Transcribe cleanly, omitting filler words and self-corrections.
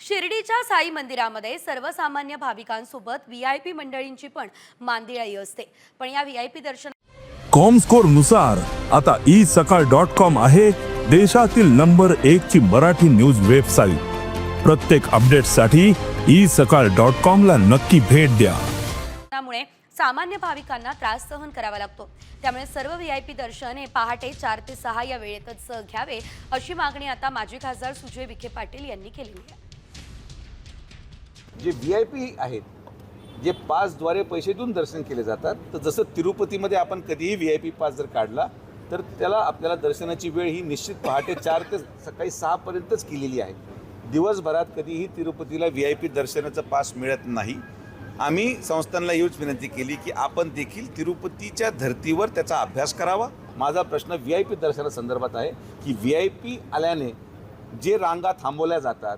शिर्डीच्या साई मंदिरामध्ये सर्वसामान्य भाविकांसोबत व्हीआयपी मंडळींची पण मांदियाळी असते. पण या व्हीआयपी दर्शन कॉमस्कोर नुसार आता isakal.com आहे देशातील नंबर 1 ची मराठी न्यूज वेबसाईट. प्रत्येक अपडेटसाठी isakal.com ला नक्की भेट द्या. त्यामुळे सामान्य भाविकांना त्रास सहन करावा लागतो. त्यामुळे सर्व व्हीआयपी दर्शन हे पहाटे 4 ते 6 या वेळेतच घ्यावे अशी मागणी आता माजी खासदार सुजय विखे पाटील यांनी केली आहे. जे व्हीआयपी आहेत, जे पासद्वारे पैसे देऊन दर्शन केले जातात, तर जसं तिरुपतीमध्ये आपण कधीही व्हीआयपी पास जर काढला तर त्याला आपल्याला दर्शनाची वेळ ही निश्चित पहाटे 4 ते सकाळी 6 पर्यंतच केलेली आहे. दिवसभरात कधीही तिरुपतीला व्हीआयपी दर्शनाचं पास मिळत नाही. आम्ही संस्थांना हीच विनंती केली की आपण देखील तिरुपतीच्या धर्तीवर त्याचा अभ्यास करावा. माझा प्रश्न व्हीआयपी दर्शनासंदर्भात आहे की व्हीआयपी आल्याने जे रांगा थांबवल्या जातात,